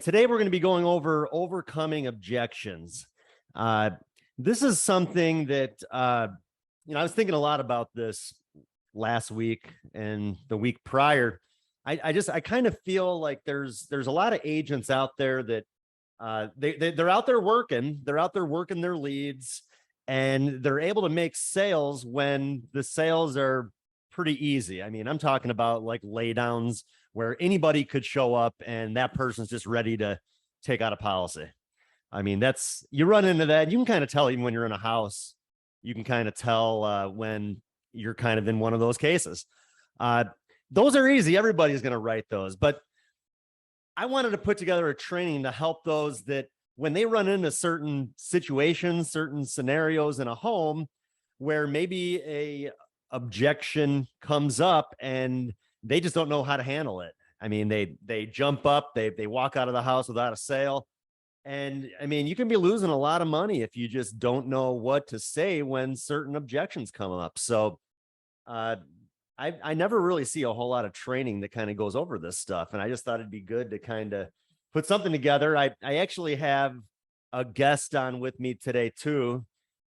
Today we're going to be going over overcoming objections. Uh, this is something that I was thinking a lot about this last week and the week prior. I kind of feel like there's a lot of agents out there that they're out there working. They're out there working their leads, and they're able to make sales when the sales are pretty easy. I mean, I'm talking about like laydowns where anybody could show up and that person's just ready to take out a policy. I mean, you run into that. You can kind of tell even when you're in a house, you can kind of tell when you're kind of in one of those cases. Those are easy. Everybody's going to write those, but I wanted to put together a training to help those that when they run into certain situations, certain scenarios in a home where maybe a objection comes up and they just don't know how to handle it. I mean, they jump up, they walk out of the house without a sale. And I mean, you can be losing a lot of money if you just don't know what to say when certain objections come up. So I never really see a whole lot of training that kind of goes over this stuff. And I just thought it'd be good to kind of put something together. I actually have a guest on with me today too,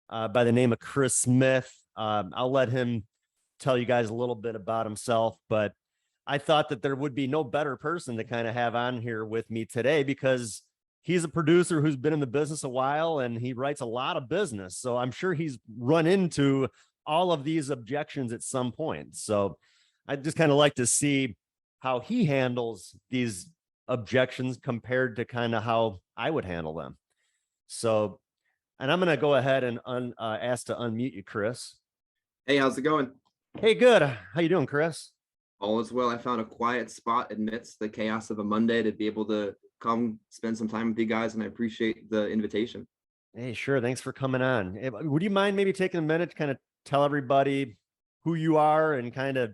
by the name of Chris Smith. I'll let him tell you guys a little bit about himself, but I thought that there would be no better person to kind of have on here with me today because he's a producer who's been in the business a while and he writes a lot of business. So I'm sure he's run into all of these objections at some point. So I just kind of like to see how he handles these objections compared to kind of how I would handle them. So, and I'm going to go ahead and ask to unmute you, Chris. Hey, how's it going? Hey, good. How you doing, Chris? All is well. I found a quiet spot amidst the chaos of a Monday to be able to come spend some time with you guys, and I appreciate the invitation. Hey, sure. Thanks for coming on. Would you mind maybe taking a minute to kind of tell everybody who you are and kind of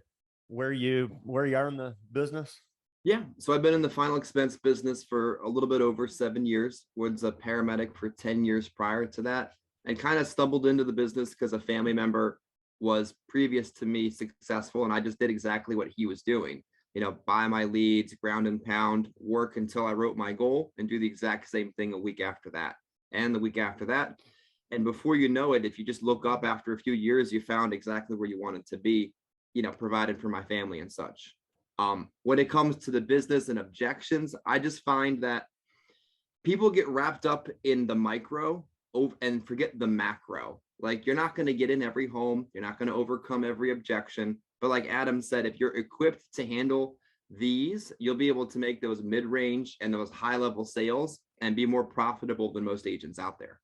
where you are in the business? Yeah, so I've been in the final expense business for a little bit over 7 years. Was a paramedic for 10 years prior to that, and kind of stumbled into the business because a family member was previous to me successful, and I just did exactly what he was doing. You know, buy my leads, ground and pound, work until I wrote my goal, and do the exact same thing a week after that, and the week after that. And before you know it, if you just look up after a few years, you found exactly where you wanted to be, you know, provided for my family and such. When it comes to the business and objections, I just find that people get wrapped up in the micro and forget the macro. Like, you're not going to get in every home. You're not going to overcome every objection. But like Adam said, if you're equipped to handle these, you'll be able to make those mid-range and those high-level sales and be more profitable than most agents out there.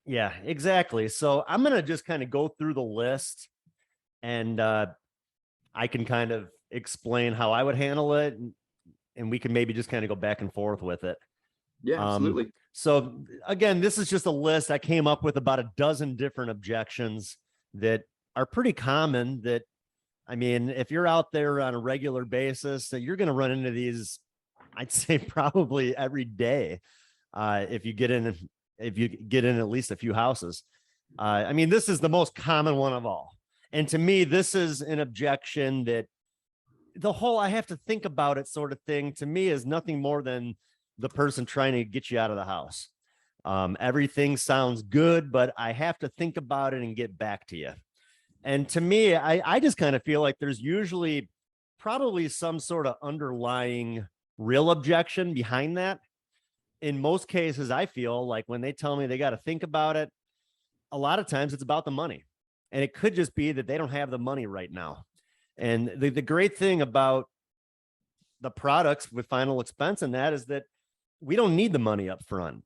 Yeah, exactly. So I'm going to just kind of go through the list and I can kind of explain how I would handle it. And we can maybe just kind of go back and forth with it. Yeah, absolutely. So again, this is just a list. I came up with about a dozen different objections that are pretty common that, I mean, if you're out there on a regular basis, that you're going to run into these, I'd say probably every day. If you get in at least a few houses. I mean, this is the most common one of all. And to me, this is an objection that the whole, I have to think about it sort of thing to me is nothing more than the person trying to get you out of the house. Everything sounds good, but I have to think about it and get back to you. And to me, I just kind of feel like there's usually probably some sort of underlying real objection behind that. In most cases, I feel like when they tell me they got to think about it, a lot of times it's about the money. And it could just be that they don't have the money right now. And the great thing about the products with final expense and that is that we don't need the money up front.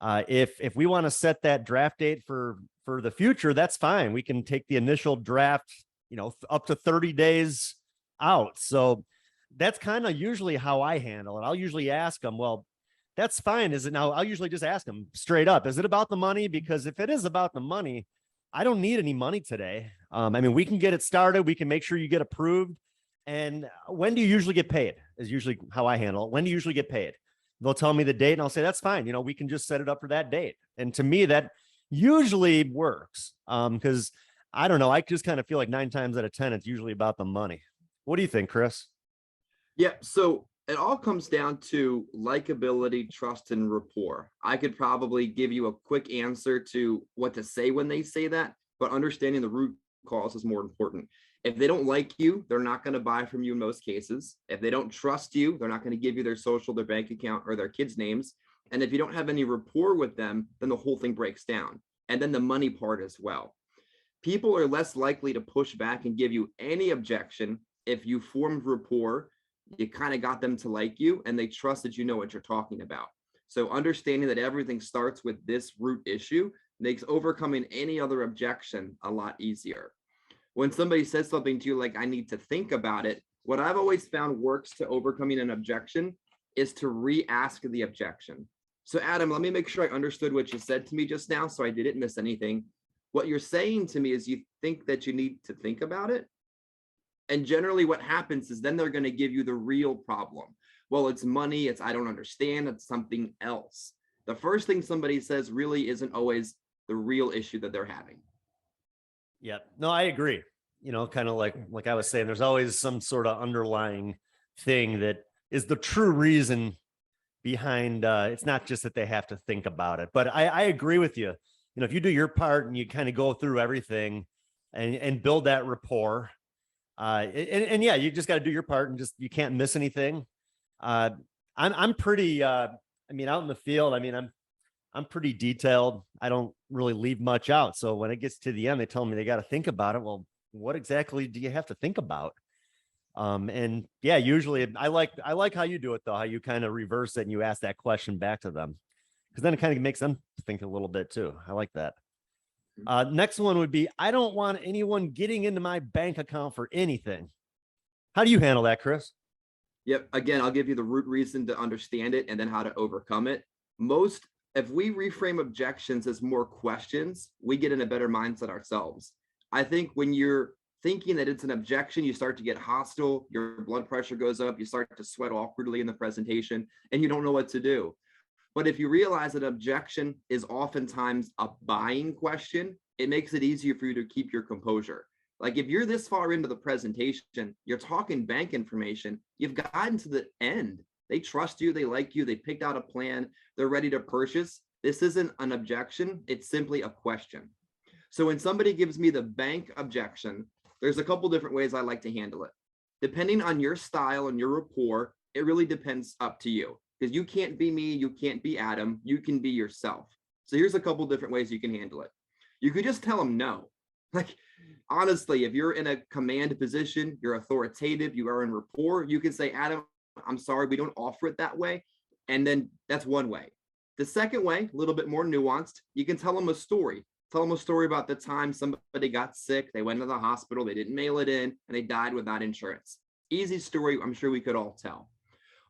If we want to set that draft date for the future, that's fine. We can take the initial draft, you know, up to 30 days out. So that's kind of usually how I handle it. I'll usually ask them, well, that's fine. Is it now? I'll usually just ask them straight up. Is it about the money? Because if it is about the money, I don't need any money today. I mean, we can get it started. We can make sure you get approved. And when do you usually get paid is usually how I handle it. When do you usually get paid? They'll tell me the date and I'll say, that's fine. You know, we can just set it up for that date. And to me, that usually works. Because I don't know. I just kind of feel like 9 times out of 10, it's usually about the money. What do you think, Chris? Yeah. So It all comes down to likability, trust, and rapport. I could probably give you a quick answer to what to say when they say that, but understanding the root cause is more important. If they don't like you, they're not going to buy from you in most cases. If they don't trust you, they're not going to give you their social, their bank account, or their kids' names. And if you don't have any rapport with them, then the whole thing breaks down. And then the money part as well. People are less likely to push back and give you any objection if you formed rapport, you kind of got them to like you, and they trust that you know what you're talking about. So understanding that everything starts with this root issue makes overcoming any other objection a lot easier. When somebody says something to you like, I need to think about it, what I've always found works to overcoming an objection is to re-ask the objection. So Adam, let me make sure I understood what you said to me just now so I didn't miss anything. What you're saying to me is you think that you need to think about it. And generally what happens is then they're going to give you the real problem. Well, it's money, it's I don't understand, it's something else. The first thing somebody says really isn't always the real issue that they're having. Yep. No, I agree. Kind of like I was saying, there's always some sort of underlying thing that is the true reason behind it's not just that they have to think about it. But I agree with you. If you do your part and you kind of go through everything and build that rapport, and yeah, you just got to do your part and you can't miss anything. I'm pretty, out in the field, I'm pretty detailed. I don't really leave much out. So when it gets to the end, they tell me they got to think about it. Well, what exactly do you have to think about? And yeah, usually I like how you do it though, how you kind of reverse it and you ask that question back to them, because then it kind of makes them think a little bit too. I like that. Next one would be, I don't want anyone getting into my bank account for anything. How do you handle that, Chris? Yep. Again, I'll give you the root reason to understand it and then how to overcome it. If we reframe objections as more questions, we get in a better mindset ourselves. I think when you're thinking that it's an objection, you start to get hostile, your blood pressure goes up, you start to sweat awkwardly in the presentation, and you don't know what to do. But if you realize that objection is oftentimes a buying question, it makes it easier for you to keep your composure. Like if you're this far into the presentation, you're talking bank information, you've gotten to the end. They trust you, they like you, they picked out a plan, they're ready to purchase. This isn't an objection, it's simply a question. So when somebody gives me the bank objection, there's a couple different ways I like to handle it. Depending on your style and your rapport, it really depends up to you. Because you can't be me, you can't be Adam, you can be yourself. So here's a couple different ways you can handle it. You could just tell them no. Like, honestly, if you're in a command position, you're authoritative, you are in rapport, you can say, Adam, I'm sorry, we don't offer it that way. And then that's one way. The second way, a little bit more nuanced, you can tell them a story. Tell them a story about the time somebody got sick, they went to the hospital, they didn't mail it in, and they died without insurance. Easy story, I'm sure we could all tell.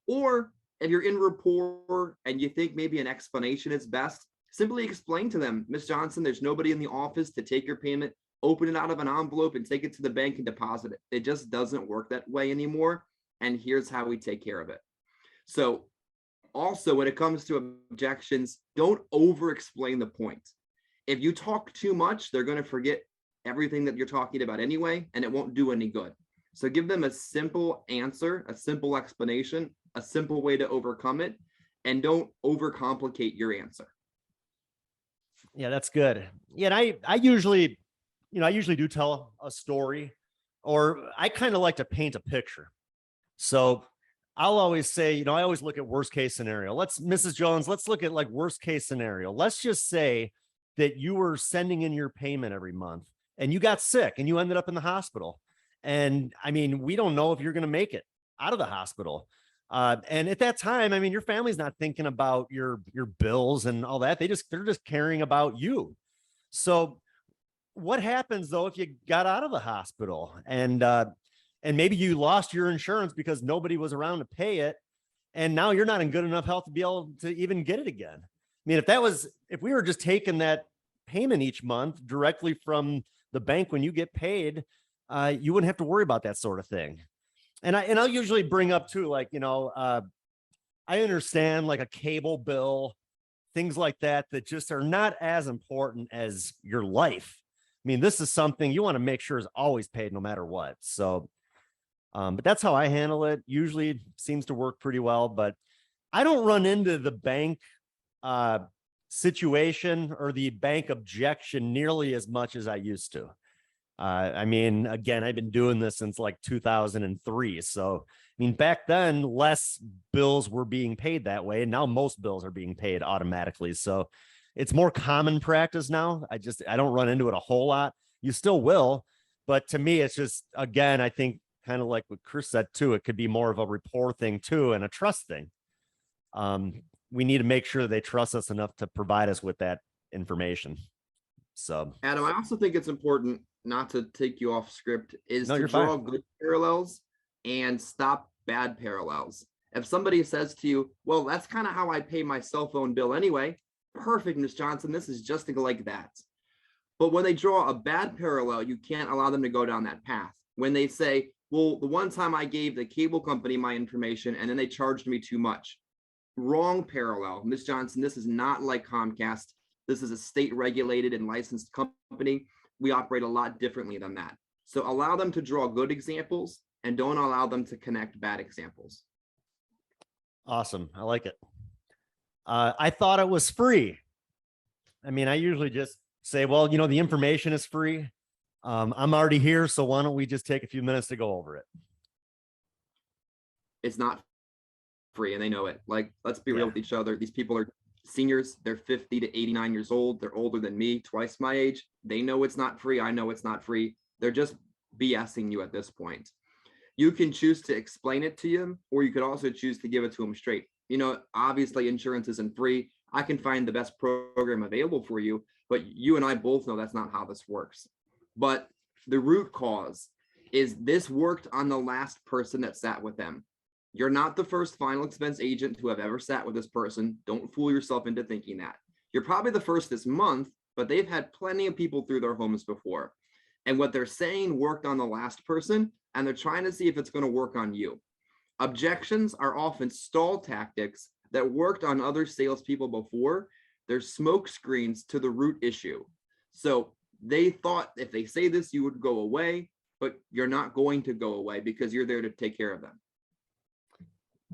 Or if you're in rapport and you think maybe an explanation is best, simply explain to them, Ms. Johnson, there's nobody in the office to take your payment, open it out of an envelope and take it to the bank and deposit it. It just doesn't work that way anymore. And here's how we take care of it. So also when it comes to objections, don't over explain the point. If you talk too much, they're going to forget everything that you're talking about anyway, and it won't do any good. So give them a simple answer, a simple explanation, a simple way to overcome it, and don't overcomplicate your answer. Yeah, that's good. Yeah, and I usually do tell a story, or I kind of like to paint a picture. So I'll always say, I always look at worst case scenario. Mrs. Jones, let's look at like worst case scenario. Let's just say that you were sending in your payment every month and you got sick and you ended up in the hospital. And we don't know if you're going to make it out of the hospital. And at that time, your family's not thinking about your bills and all that. They're just caring about you. So what happens though, if you got out of the hospital and maybe you lost your insurance because nobody was around to pay it, and now you're not in good enough health to be able to even get it again? If we were just taking that payment each month directly from the bank when you get paid, you wouldn't have to worry about that sort of thing. And I'll usually bring up too, like, I understand like a cable bill, things like that just are not as important as your life. This is something you want to make sure is always paid no matter what. So But that's how I handle it. Usually it seems to work pretty well, but I don't run into the bank situation or the bank objection nearly as much as I used to. I mean, again, I've been doing this since like 2003. So, I mean, back then, less bills were being paid that way. And now most bills are being paid automatically. So it's more common practice now. I don't run into it a whole lot. You still will. But to me, it's just, again, I think kind of like what Chris said too, it could be more of a rapport thing too, and a trust thing. We need to make sure they trust us enough to provide us with that information. So, Adam, I also think it's important, not to take you off script, is no, to you're draw fine. good parallels and stop bad parallels. If somebody says to you, well, that's kind of how I pay my cell phone bill anyway, perfect, Ms. Johnson, this is just like that. But when they draw a bad parallel, you can't allow them to go down that path. When they say, well, the one time I gave the cable company my information and then they charged me too much. Wrong parallel. Ms. Johnson, this is not like Comcast. This is a state regulated and licensed company. We operate a lot differently than that. So allow them to draw good examples and don't allow them to connect bad examples. Awesome. I like it. I thought it was free. I mean, I usually just say, well, you know, the information is free. I'm already here, so why don't we just take a few minutes to go over it? It's not free, and they know it. Like, let's be real with each other. These people are seniors. They're 50 to 89 years old. They're older than me, twice my age. They know it's not free. I know it's not free. They're just BSing you at this point. You can choose to explain it to them, or you could also choose to give it to them straight. You know, obviously insurance isn't free. I can find the best program available for you, but you and I both know that's not how this works. But the root cause is this worked on the last person that sat with them. You're not the first final expense agent to have ever sat with this person. Don't fool yourself into thinking that. You're probably the first this month, but they've had plenty of people through their homes before. And what they're saying worked on the last person, and they're trying to see if it's going to work on you. Objections are often stall tactics that worked on other salespeople before. They're smoke screens to the root issue. So they thought if they say this, you would go away, but you're not going to go away because you're there to take care of them.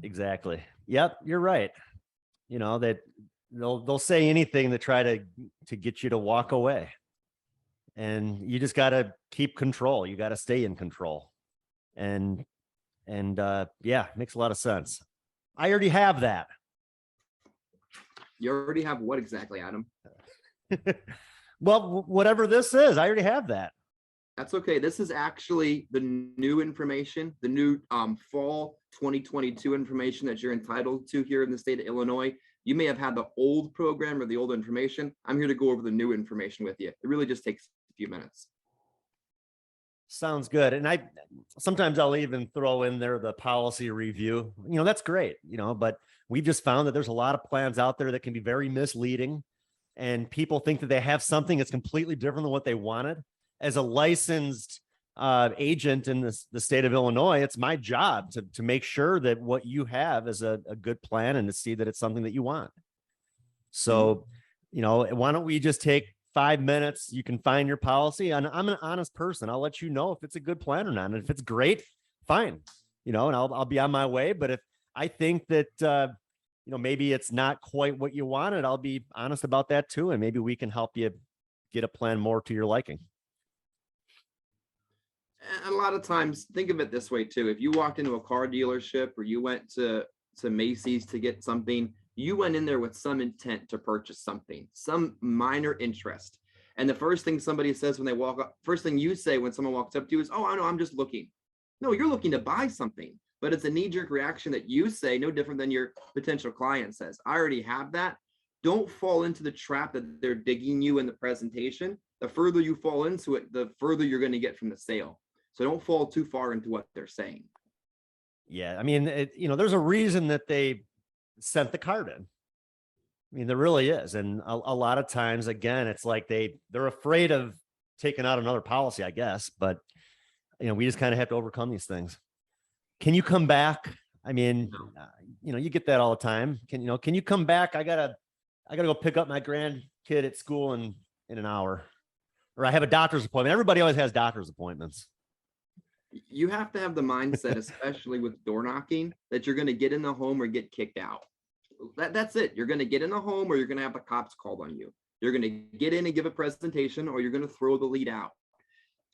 Exactly. Yep, you're right. You know, that they'll say anything to try to get you to walk away. And you just got to keep control. You got to stay in control. And yeah, makes a lot of sense. I already have that. You already have what exactly, Adam? Well, whatever this is, I already have that. That's okay. This is actually the new information, the new fall 2022 information that you're entitled to here in the state of Illinois. You may have had the old program or the old information. I'm here to go over the new information with you. It really just takes a few minutes. Sounds good. And sometimes I'll even throw in there the policy review. You know, that's great, you know, but we've just found that there's a lot of plans out there that can be very misleading, and people think that they have something that's completely different than what they wanted. As a licensed agent in the state of Illinois, it's my job to make sure that what you have is a good plan and to see that it's something that you want. So, you know, why don't we just take 5 minutes? You can find your policy, and I'm an honest person. I'll let you know if it's a good plan or not. And if it's great, fine, you know, and I'll be on my way. But if I think that, you know, maybe it's not quite what you wanted, I'll be honest about that too. And maybe we can help you get a plan more to your liking. And a lot of times, think of it this way too. If you walked into a car dealership or you went to Macy's to get something, you went in there with some intent to purchase something, some minor interest. And the first thing somebody says when they walk up, first thing you say when someone walks up to you is, oh, I know, I'm just looking. No, you're looking to buy something, but it's a knee-jerk reaction that you say, no different than your potential client says. I already have that. Don't fall into the trap that they're digging you in the presentation. The further you fall into it, the further you're going to get from the sale. So don't fall too far into what they're saying. Yeah. I mean, you know, there's a reason that they sent the card in. I mean, there really is. And a lot of times, again, it's like they're afraid of taking out another policy, I guess. But, you know, we just kind of have to overcome these things. Can you come back? I mean, you know, you get that all the time. Can you come back? I gotta go pick up my grandkid at school in an hour, or I have a doctor's appointment. Everybody always has doctor's appointments. You have to have the mindset, especially with door knocking, that you're going to get in the home or get kicked out. That's it. You're going to get in the home or you're going to have the cops called on you. You're going to get in and give a presentation or you're going to throw the lead out.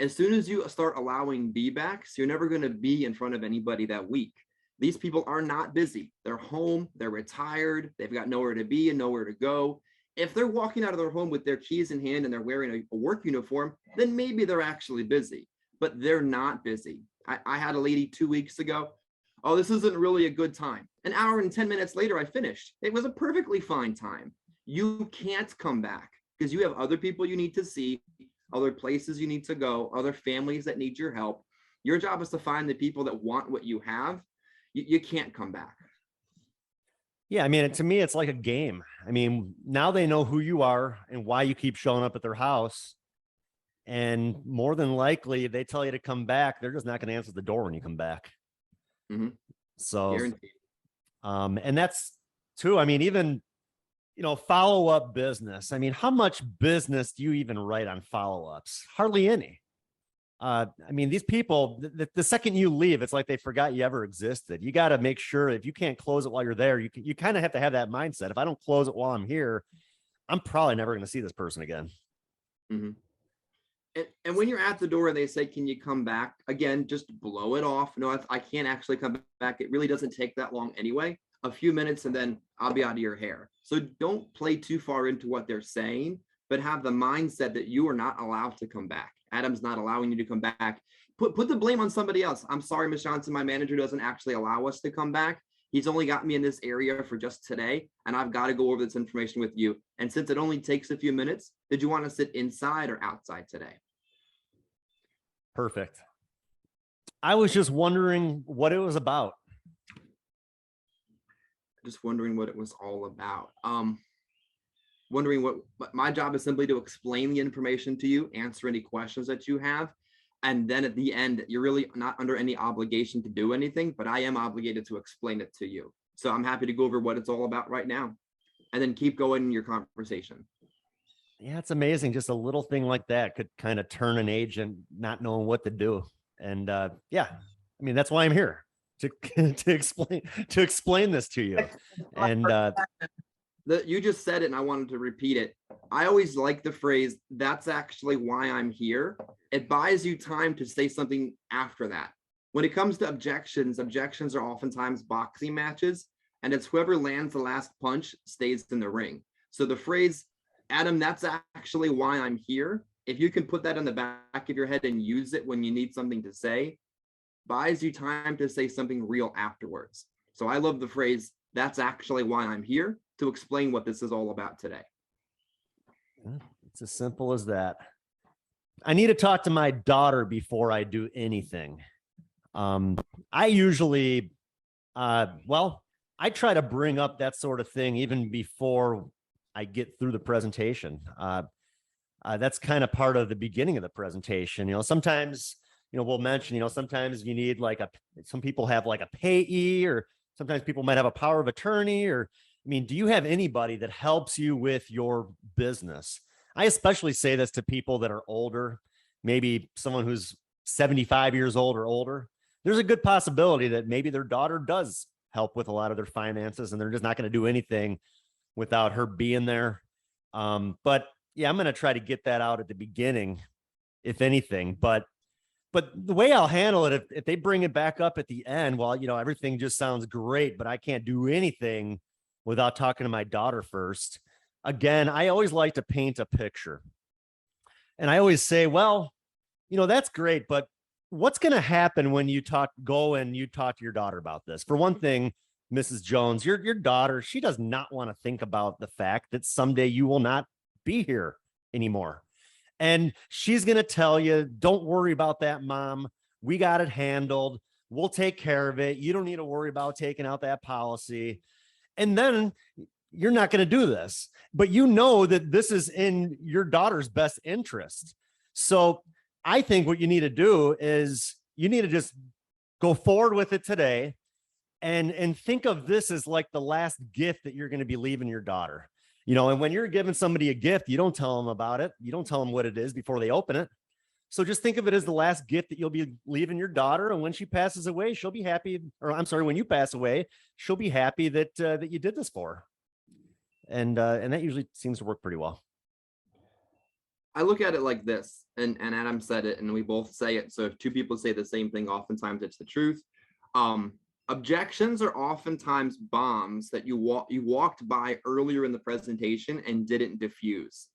As soon as you start allowing be-backs, you're never going to be in front of anybody that week. These people are not busy. They're home, they're retired, they've got nowhere to be and nowhere to go. If they're walking out of their home with their keys in hand and they're wearing a work uniform, then maybe they're actually busy, but they're not busy. I had a lady 2 weeks ago. Oh, this isn't really a good time. An hour and 10 minutes later, I finished. It was a perfectly fine time. You can't come back because you have other people you need to see, other places you need to go, other families that need your help. Your job is to find the people that want what you have. You can't come back. Yeah, I mean, to me, it's like a game. I mean, now they know who you are and why you keep showing up at their house. And more than likely, if they tell you to come back, they're just not going to answer the door when you come back. Mm-hmm. So, Guaranteed. And that's too, I mean, even, follow-up business. I mean, how much business do you even write on follow-ups? Hardly any. I mean, these people, the second you leave, it's like they forgot you ever existed. You got to make sure if you can't close it while you're there, you kind of have to have that mindset. If I don't close it while I'm here, I'm probably never going to see this person again. Mm-hmm. And when you're at the door and they say, can you come back? Again, just blow it off. No, I can't actually come back. It really doesn't take that long anyway. A few minutes and then I'll be out of your hair. So don't play too far into what they're saying, but have the mindset that you are not allowed to come back. Adam's not allowing you to come back. Put the blame on somebody else. I'm sorry, Ms. Johnson, my manager doesn't actually allow us to come back. He's only got me in this area for just today, and I've got to go over this information with you. And since it only takes a few minutes, did you want to sit inside or outside today? Perfect. I was just wondering what it was about. Just wondering what it was all about. Wondering what my job is simply to explain the information to you, answer any questions that you have. And then at the end, you're really not under any obligation to do anything, but I am obligated to explain it to you. So I'm happy to go over what it's all about right now and then keep going in your conversation. Yeah, it's amazing. Just a little thing like that could kind of turn an agent not knowing what to do. And yeah, I mean, that's why I'm here to explain this to you. And you just said it and I wanted to repeat it. I always like the phrase, that's actually why I'm here. It buys you time to say something after that. When it comes to objections are oftentimes boxing matches, and it's whoever lands the last punch stays in the ring. So the phrase, Adam, that's actually why I'm here. If you can put that in the back of your head and use it when you need something to say, buys you time to say something real afterwards. So I love the phrase, that's actually why I'm here, to explain what this is all about today. It's as simple as that. I need to talk to my daughter before I do anything. I usually, I try to bring up that sort of thing even before I get through the presentation. That's kind of part of the beginning of the presentation. Sometimes, we'll mention, sometimes you need some people have like a payee, or sometimes people might have a power of attorney, or, do you have anybody that helps you with your business? I especially say this to people that are older, maybe someone who's 75 years old or older. There's a good possibility that maybe their daughter does help with a lot of their finances, and they're just not going to do anything without her being there. But yeah, I'm going to try to get that out at the beginning, if anything. But the way I'll handle it, if they bring it back up at the end, well, everything just sounds great, but I can't do anything without talking to my daughter first. Again, I always like to paint a picture. And I always say, well, that's great, but what's going to happen when you go and you talk to your daughter about this? For one thing, Mrs. Jones, your daughter, she does not want to think about the fact that someday you will not be here anymore. And she's going to tell you, don't worry about that, Mom. We got it handled. We'll take care of it. You don't need to worry about taking out that policy. And then you're not going to do this, but that this is in your daughter's best interest. So I think what you need to do is you need to just go forward with it today and think of this as like the last gift that you're going to be leaving your daughter. And when you're giving somebody a gift, you don't tell them about it. You don't tell them what it is before they open it. So just think of it as the last gift that you'll be leaving your daughter. And when she passes away, she'll be happy, or I'm sorry, when you pass away, she'll be happy that, that you did this for her. And that usually seems to work pretty well. I look at it like this, and Adam said it, and we both say it. So if two people say the same thing, oftentimes it's the truth. Objections are oftentimes bombs that you walked by earlier in the presentation and didn't diffuse.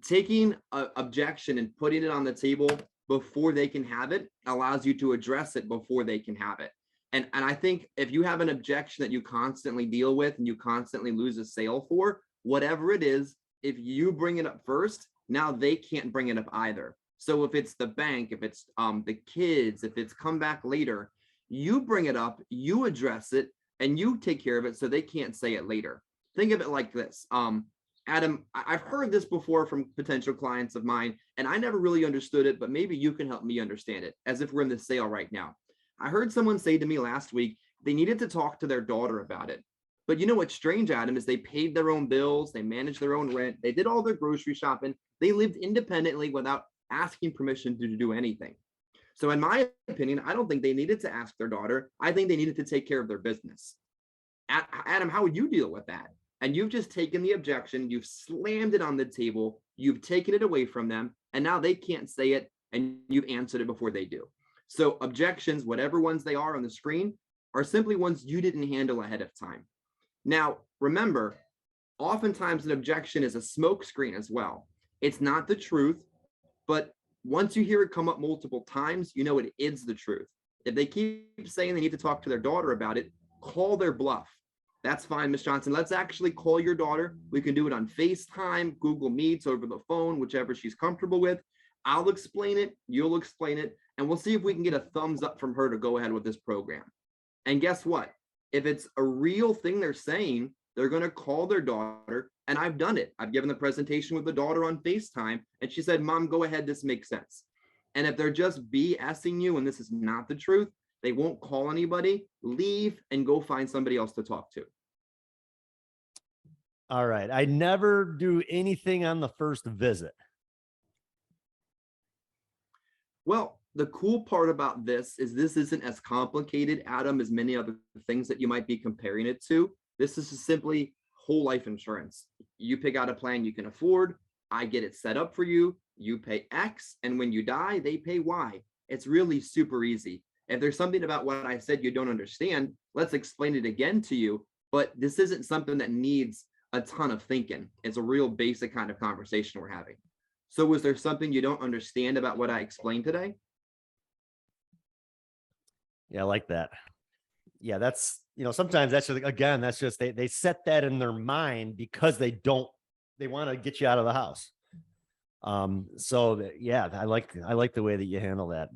Taking an objection and putting it on the table before they can have it allows you to address it before they can have it. And I think if you have an objection that you constantly deal with and you constantly lose a sale for, whatever it is, if you bring it up first, now they can't bring it up either. So if it's the bank, if it's the kids, if it's come back later, you bring it up, you address it, and you take care of it so they can't say it later. Think of it like this. Adam, I've heard this before from potential clients of mine, and I never really understood it, but maybe you can help me understand it, as if we're in the sale right now. I heard someone say to me last week, they needed to talk to their daughter about it. But you know what's strange, Adam, is they paid their own bills, they managed their own rent, they did all their grocery shopping, they lived independently without asking permission to do anything. So in my opinion, I don't think they needed to ask their daughter. I think they needed to take care of their business. Adam, how would you deal with that? And you've just taken the objection, you've slammed it on the table, you've taken it away from them, and now they can't say it, and you've answered it before they do. So objections, whatever ones they are on the screen, are simply ones you didn't handle ahead of time. Now, remember, oftentimes an objection is a smoke screen as well. It's not the truth, but once you hear it come up multiple times, you know it is the truth. If they keep saying they need to talk to their daughter about it, call their bluff. That's fine, Ms. Johnson. Let's actually call your daughter. We can do it on FaceTime, Google Meets, over the phone, whichever she's comfortable with. I'll explain it, you'll explain it, and we'll see if we can get a thumbs up from her to go ahead with this program. And guess what? If it's a real thing they're saying, they're going to call their daughter. And I've done it. I've given the presentation with the daughter on FaceTime, and she said, Mom, go ahead. This makes sense. And if they're just BSing you and this is not the truth, they won't call anybody, leave, and go find somebody else to talk to. All right. I never do anything on the first visit. Well, the cool part about this isn't as complicated, Adam, as many other things that you might be comparing it to. This is simply whole life insurance. You pick out a plan you can afford. I get it set up for you. You pay X, and when you die, they pay Y. It's really super easy. If there's something about what I said you don't understand, let's explain it again to you. But this isn't something that needs a ton of thinking. It's a real basic kind of conversation we're having. So was there something you don't understand about what I explained today? Yeah, I like that. Yeah, that's, sometimes that's just, again, that's just, they set that in their mind because they want to get you out of the house. Yeah, I like the way that you handle that.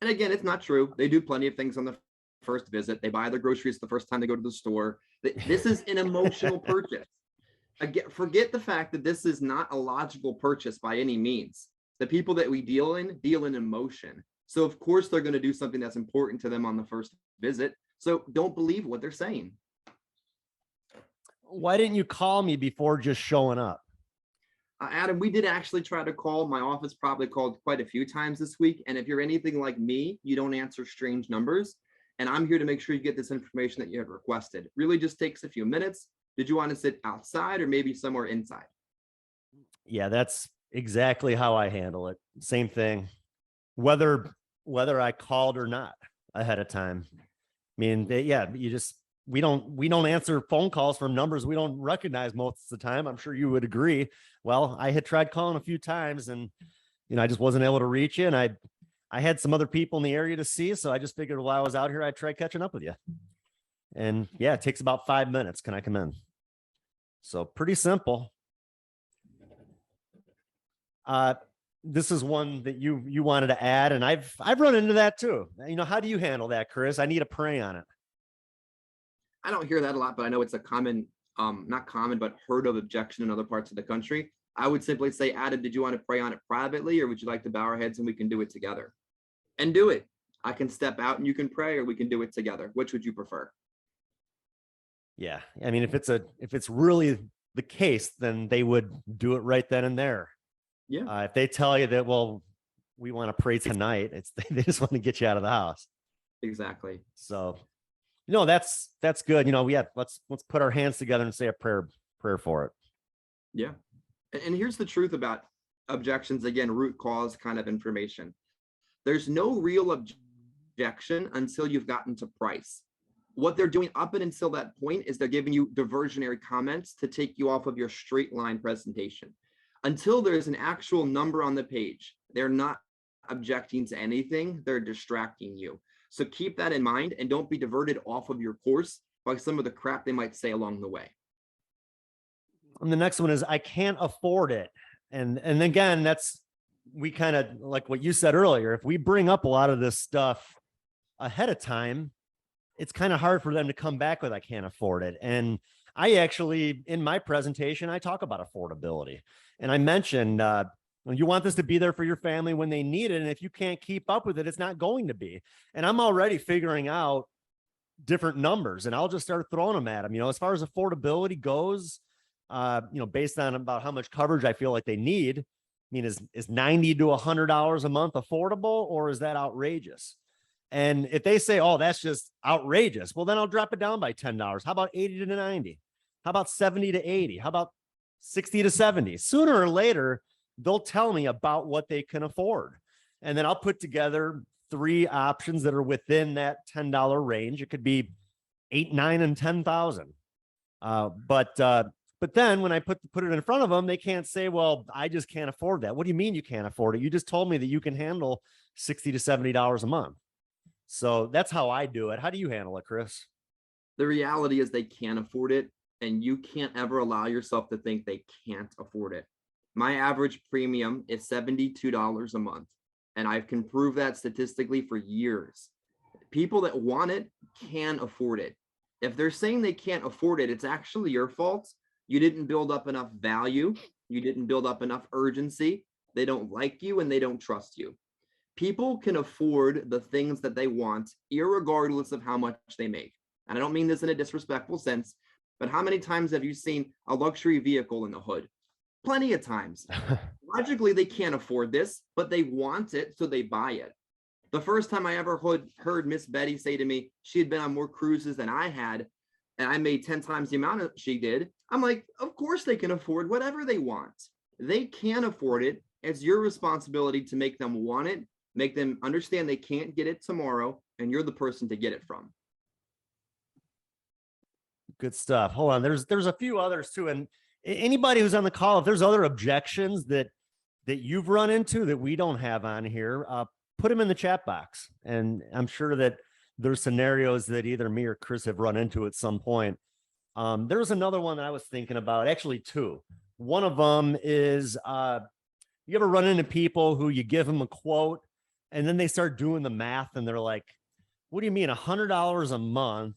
And again, it's not true. They do plenty of things on the first visit. They buy their groceries the first time they go to the store. This is an emotional purchase. Again, forget the fact that this is not a logical purchase by any means. The people that we deal in emotion. So of course they're going to do something that's important to them on the first visit. So don't believe what they're saying. Why didn't you call me before just showing up? Adam, we did actually try to call. My office probably called quite a few times this week. And if you're anything like me, you don't answer strange numbers. And I'm here to make sure you get this information that you have requested. It really just takes a few minutes. Did you want to sit outside or maybe somewhere inside? Yeah, that's exactly how I handle it. Same thing, whether I called or not ahead of time. I mean, we don't answer phone calls from numbers we don't recognize most of the time. I'm sure you would agree. Well, I had tried calling a few times and, I just wasn't able to reach you. And I had some other people in the area to see. So I just figured while I was out here, I'd try catching up with you. And yeah, it takes about 5 minutes. Can I come in? So pretty simple. This is one that you wanted to add, and I've run into that too. How do you handle that, Chris? I need to pray on it. I don't hear that a lot, but I know it's a common, not common, but heard of objection in other parts of the country. I would simply say, Adam, did you want to pray on it privately, or would you like to bow our heads and we can do it together? And do it. I can step out and you can pray, or we can do it together. Which would you prefer? Yeah. I mean, if it's really the case, then they would do it right then and there. Yeah. If they tell you that, well, we want to pray tonight. It's they just want to get you out of the house. Exactly. So, that's good. Let's put our hands together and say a prayer for it. Yeah. And here's the truth about objections. Again, root cause kind of information. There's no real objection until you've gotten to price. What they're doing up and until that point is they're giving you diversionary comments to take you off of your straight line presentation. Until there's an actual number on the page, they're not objecting to anything. They're distracting you. So keep that in mind and don't be diverted off of your course by some of the crap they might say along the way. And the next one is, I can't afford it. And again, we kind of like what you said earlier. If we bring up a lot of this stuff ahead of time, it's kind of hard for them to come back with, I can't afford it. And I actually, in my presentation, I talk about affordability. And I mentioned, you want this to be there for your family when they need it. And if you can't keep up with it, it's not going to be. And I'm already figuring out different numbers, and I'll just start throwing them at them. As far as affordability goes, based on about how much coverage I feel like they need. I mean, is $90 to $100 a month affordable, or is that outrageous? And if they say, oh, that's just outrageous, well, then I'll drop it down by $10. How about 80 to 90? How about 70 to 80? How about 60 to 70? Sooner or later, they'll tell me about what they can afford. And then I'll put together 3 options that are within that $10 range. It could be 8, 9, and 10,000. But then when I put it in front of them, they can't say, well, I just can't afford that. What do you mean you can't afford it? You just told me that you can handle $60 to $70 a month. So that's how I do it. How do you handle it, Chris? The reality is they can't afford it, and you can't ever allow yourself to think they can't afford it. My average premium is $72 a month, and I can prove that statistically for years. People that want it can afford it. If they're saying they can't afford it, it's actually your fault. You didn't build up enough value. You didn't build up enough urgency. They don't like you and they don't trust you. People can afford the things that they want, irregardless of how much they make. And I don't mean this in a disrespectful sense, but how many times have you seen a luxury vehicle in the hood? Plenty of times. Logically, they can't afford this, but they want it, so they buy it. The first time I ever heard Miss Betty say to me, she had been on more cruises than I had, and I made 10 times the amount she did. I'm like, of course they can afford whatever they want. They can afford it. It's your responsibility to make them want it, make them understand they can't get it tomorrow, and you're the person to get it from. Good stuff. Hold on. There's a few others too. And anybody who's on the call, if there's other objections that you've run into that we don't have on here, put them in the chat box. And I'm sure that there's scenarios that either me or Chris have run into at some point. There's another one that I was thinking about, actually 2. One of them is, you ever run into people who you give them a quote and then they start doing the math and they're like, what do you mean $100 a month?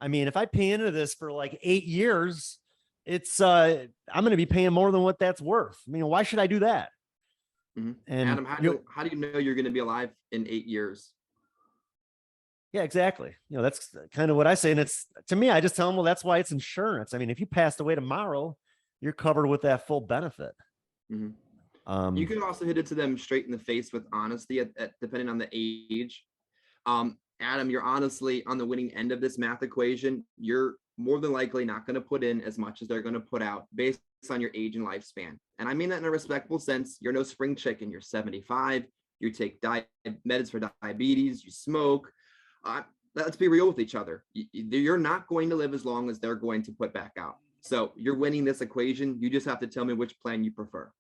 I mean, if I pay into this for like 8 years, it's, I'm going to be paying more than what that's worth. I mean, why should I do that? Mm-hmm. And Adam, how do you know you're going to be alive in 8 years? Yeah, exactly. That's kind of what I say. And it's, to me, I just tell them, well, that's why it's insurance. I mean, if you passed away tomorrow, you're covered with that full benefit. Mm-hmm. You could also hit it to them straight in the face with honesty, depending on the age. Adam, you're honestly on the winning end of this math equation. You're more than likely not going to put in as much as they're going to put out based on your age and lifespan. And I mean that in a respectful sense. You're no spring chicken. You're 75. You take meds for diabetes. You smoke. Let's be real with each other. You're not going to live as long as they're going to put back out. So you're winning this equation. You just have to tell me which plan you prefer.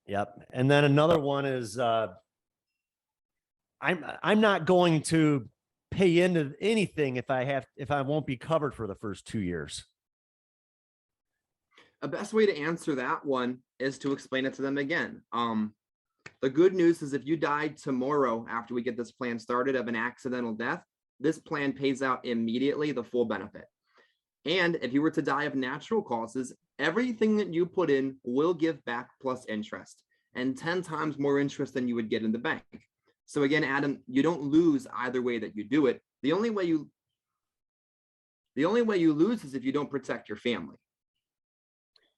Yep. And then another one is, I'm not going to pay into anything if I won't be covered for the first 2 years. The best way to answer that one is to explain it to them again. The good news is if you died tomorrow after we get this plan started of an accidental death, this plan pays out immediately the full benefit. And if you were to die of natural causes, everything that you put in will give back plus interest, and 10 times more interest than you would get in the bank. So again, Adam, you don't lose either way that you do it. The only way you lose is if you don't protect your family.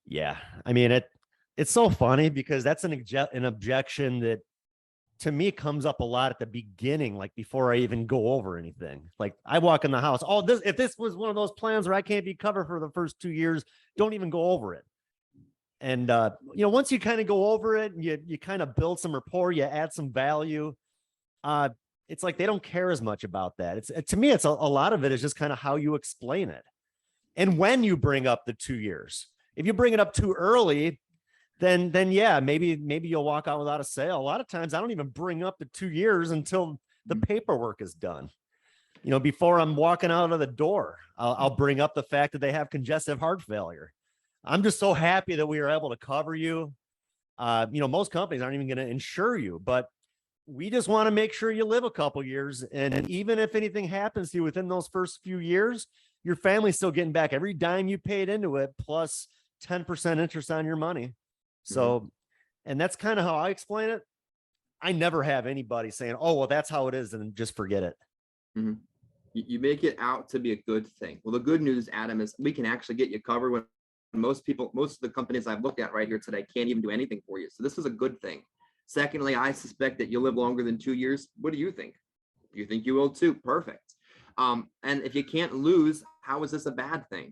Yeah. I mean, it's so funny because that's an objection that to me comes up a lot at the beginning, like before I even go over anything. Like I walk in the house, oh, if this was one of those plans where I can't be covered for the first 2 years, don't even go over it. And once you kind of go over it and you kind of build some rapport, you add some value, it's like they don't care as much about that. To me, it's a lot of it is just kind of how you explain it. And when you bring up the 2 years, if you bring it up too early, then yeah, maybe you'll walk out without a sale. A lot of times I don't even bring up the 2 years until the paperwork is done. Before I'm walking out of the door, I'll bring up the fact that they have congestive heart failure. I'm just so happy that we were able to cover you. Most companies aren't even going to insure you, but we just want to make sure you live a couple years. And even if anything happens to you within those first few years, your family's still getting back every dime you paid into it, plus 10% interest on your money. So, and that's kind of how I explain it. I never have anybody saying, oh, well, that's how it is, and just forget it. Mm-hmm. You make it out to be a good thing. Well, the good news, Adam, is we can actually get you covered when most of the companies I've looked at right here today can't even do anything for you. So this is a good thing. Secondly, I suspect that you'll live longer than 2 years. What do you think? You think you will too? Perfect. And if you can't lose, how is this a bad thing?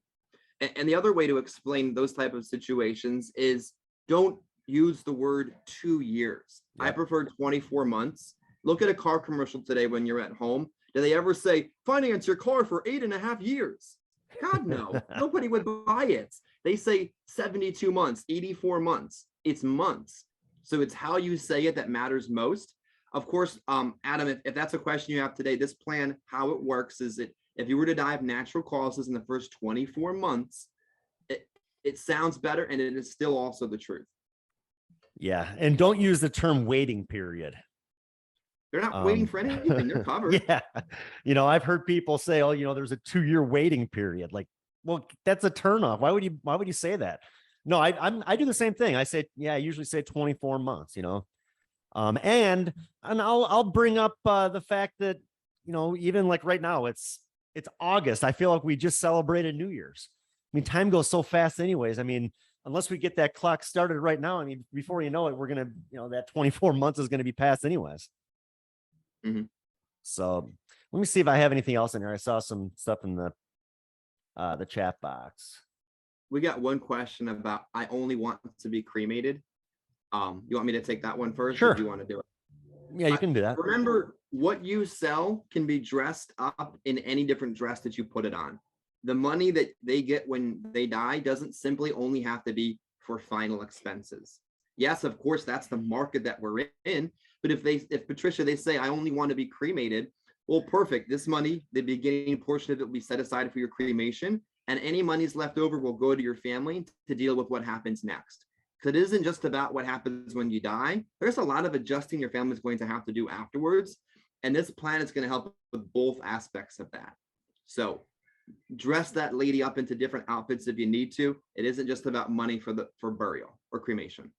And the other way to explain those type of situations is don't use the word 2 years. Yep. I prefer 24 months. Look at a car commercial today when you're at home. Do they ever say, finance your car for 8.5 years? God, no. Nobody would buy it. They say 72 months, 84 months. It's months. So it's how you say it that matters most. Of course, Adam, if that's a question you have today, this plan, how it works is that if you were to die of natural causes in the first 24 months, it sounds better, and it is still also the truth. Yeah. And don't use the term waiting period. They're not waiting for anything. They're covered. Yeah. I've heard people say, oh, there's a 2-year waiting period. Like, well, that's a turnoff. Why would you say that? No, I do the same thing. I usually say 24 months, and I'll bring up the fact that, even like right now, it's August. I feel like we just celebrated New Year's. I mean, time goes so fast anyways. I mean, unless we get that clock started right now, I mean, before you know it, we're going to, that 24 months is going to be passed anyways. Mm-hmm. So let me see if I have anything else in here. I saw some stuff in the chat box. We got one question about, I only want to be cremated. You want me to take that one first? Sure. Or do you want to do it? Yeah, you can do that. Remember, what you sell can be dressed up in any different dress that you put it on. The money that they get when they die doesn't simply only have to be for final expenses. Yes, of course, that's the market that we're in. But if Patricia, they say, I only want to be cremated, well, perfect. This money, the beginning portion of it will be set aside for your cremation, and any monies left over will go to your family to deal with what happens next. Because it isn't just about what happens when you die. There's a lot of adjusting your family is going to have to do afterwards. And this plan is going to help with both aspects of that. So dress that lady up into different outfits if you need to. It isn't just about money for burial or cremation.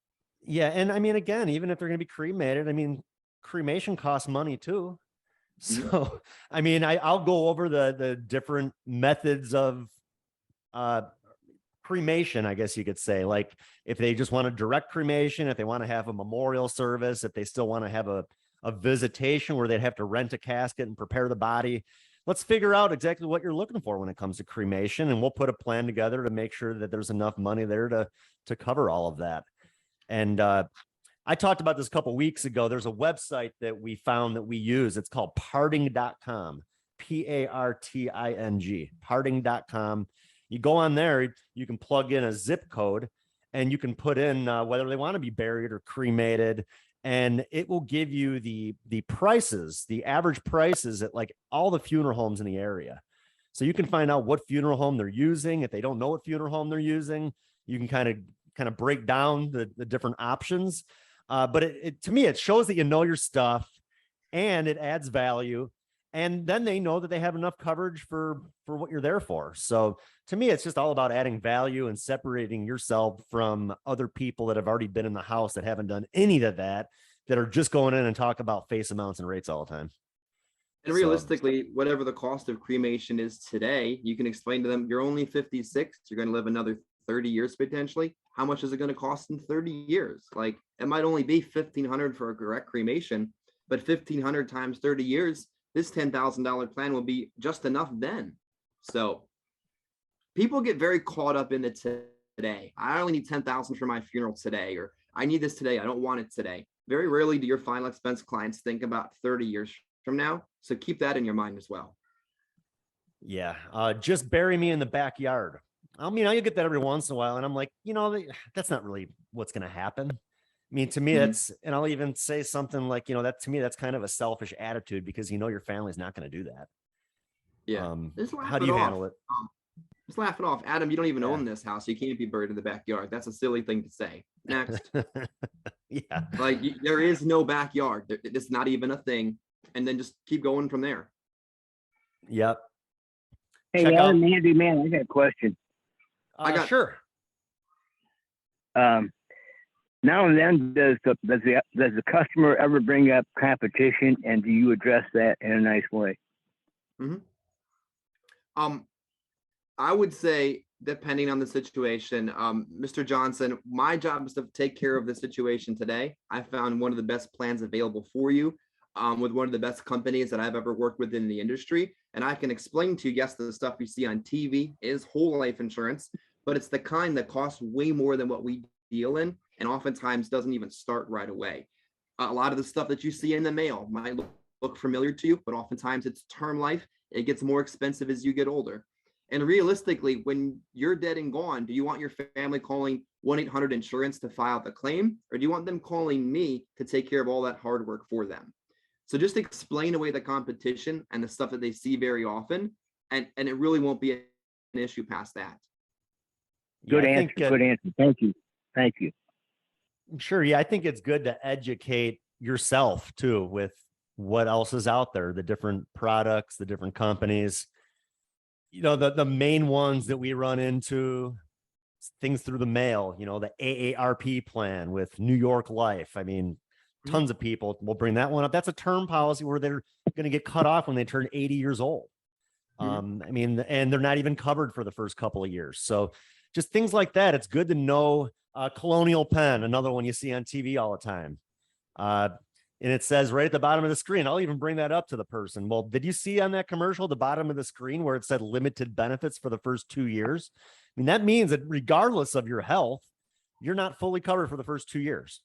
Yeah. And I mean, again, even if they're going to be cremated, I mean, cremation costs money too. So, I mean, I'll go over the different methods of cremation, I guess you could say. Like if they just want a direct cremation, if they want to have a memorial service, if they still want to have a visitation where they'd have to rent a casket and prepare the body. Let's figure out exactly what you're looking for when it comes to cremation, and we'll put a plan together to make sure that there's enough money there to cover all of that. And I talked about this a couple of weeks ago. There's a website that we found that we use. It's called parting.com, Parting, parting.com. You go on there, you can plug in a zip code and you can put in whether they want to be buried or cremated. And it will give you the prices, the average prices at like all the funeral homes in the area. So you can find out what funeral home they're using. If they don't know what funeral home they're using, you can kind of break down the different options. But to me, it shows that you know your stuff and it adds value. And then they know that they have enough coverage for what you're there for. So to me, it's just all about adding value and separating yourself from other people that have already been in the house that haven't done any of that are just going in and talk about face amounts and rates all the time. And realistically, whatever the cost of cremation is today, you can explain to them, you're only 56, you're going to live another 30 years potentially. How much is it going to cost in 30 years? Like it might only be $1,500 for a direct cremation, but 1,500 times 30 years, this $10,000 plan will be just enough then. So people get very caught up in the today. I only need 10,000 for my funeral today, or I need this today. I don't want it today. Very rarely do your final expense clients think about 30 years from now. So keep that in your mind as well. Yeah. Just bury me in the backyard. I mean, you get that every once in a while. And I'm like, that's not really what's going to happen. I mean, to me, that's, and I'll even say something like, that to me, that's kind of a selfish attitude because your family's not going to do that. Yeah. Just laugh how do you handle it? Just laugh it off. Adam, you don't even own this house. You can't be buried in the backyard. That's a silly thing to say. Next. Yeah. Like there is no backyard. It's not even a thing. And then just keep going from there. Yep. Hey, Adam, Andy, man, I got a question. Sure. Now and then, does the customer ever bring up competition, and do you address that in a nice way? I would say, depending on the situation, Mr. Johnson, my job is to take care of the situation today. I found one of the best plans available for you with one of the best companies that I've ever worked with in the industry. And I can explain to you, yes, the stuff you see on TV is whole life insurance, but it's the kind that costs way more than what we deal in, and oftentimes doesn't even start right away. A lot of the stuff that you see in the mail might look familiar to you, but oftentimes it's term life. It gets more expensive as you get older. And realistically, when you're dead and gone, do you want your family calling 1-800-INSURANCE to file the claim, or do you want them calling me to take care of all that hard work for them? So just explain away the competition and the stuff that they see very often, and it really won't be an issue past that. Good answer. Good answer. Thank you. Thank you. Sure. Yeah, I think it's good to educate yourself too with what else is out there, the different products, the different companies. The main ones that we run into, things through the mail, the AARP plan with New York Life. I mean, tons of people will bring that one up. That's a term policy where they're going to get cut off when they turn 80 years old. I mean, and they're not even covered for the first couple of years. So just things like that. It's good to know. Colonial Penn, another one you see on TV all the time. And it says right at the bottom of the screen, I'll even bring that up to the person. Well, did you see on that commercial, the bottom of the screen where it said limited benefits for the first 2 years? I mean, that means that regardless of your health, you're not fully covered for the first 2 years.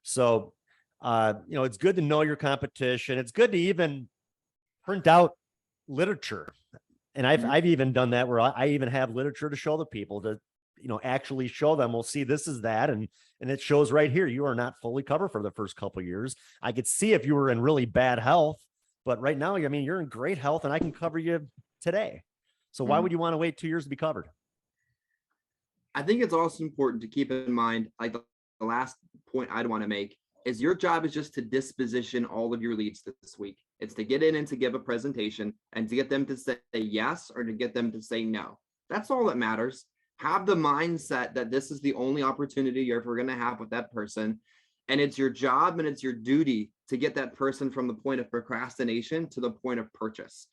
So, it's good to know your competition. It's good to even print out literature. And I've even done that where I even have literature to show the people to, actually show them, we'll see this is that. And it shows right here, you are not fully covered for the first couple of years. I could see if you were in really bad health, but right now, I mean, you're in great health and I can cover you today. So why would you want to wait 2 years to be covered? I think it's also important to keep in mind, like the last point I'd want to make is your job is just to disposition all of your leads this week. It's to get in and to give a presentation and to get them to say yes or to get them to say no. That's all that matters. Have the mindset that this is the only opportunity you're ever going to have with that person. And it's your job and it's your duty to get that person from the point of procrastination to the point of purchase.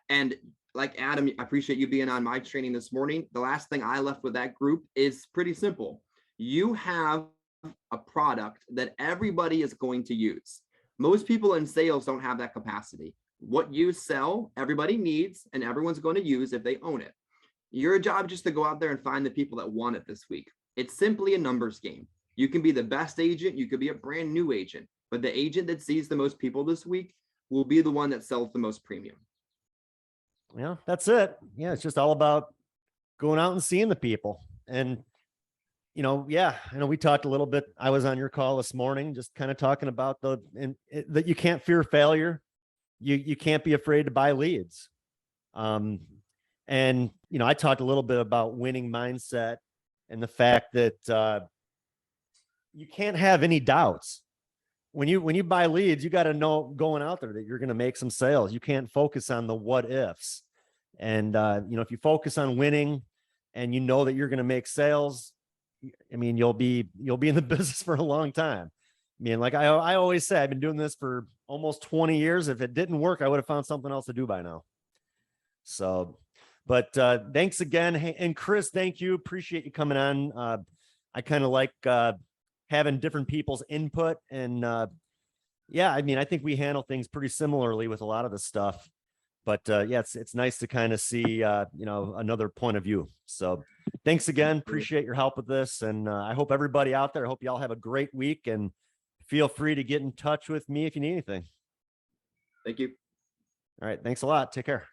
And like Adam, I appreciate you being on my training this morning. The last thing I left with that group is pretty simple. You have a product that everybody is going to use. Most people in sales don't have that capacity. What you sell, everybody needs, and everyone's going to use if they own it. Your job is just to go out there and find the people that want it this week. It's simply a numbers game. You can be the best agent. You could be a brand new agent, but the agent that sees the most people this week will be the one that sells the most premium. Yeah, that's it. Yeah, it's just all about going out and seeing the people. And, yeah, I know we talked a little bit. I was on your call this morning, just kind of talking about that you can't fear failure. You can't be afraid to buy leads. And, I talked a little bit about winning mindset and the fact that you can't have any doubts. When you buy leads, you got to know going out there that you're going to make some sales. You can't focus on the what ifs. And, if you focus on winning and you know that you're going to make sales, I mean, you'll be in the business for a long time. I mean, like I always say, I've been doing this for almost 20 years. If it didn't work, I would have found something else to do by now. So, but thanks again. Hey, and Chris, thank you. Appreciate you coming on. I kind of like having different people's input and, Yeah, I mean, I think we handle things pretty similarly with a lot of the stuff, but yeah, it's nice to kind of see you know, another point of view. So thanks again. Appreciate your help with this, and I hope everybody out there. I hope y'all have a great week, and feel free to get in touch with me if you need anything. Thank you. All right, thanks a lot. Take care.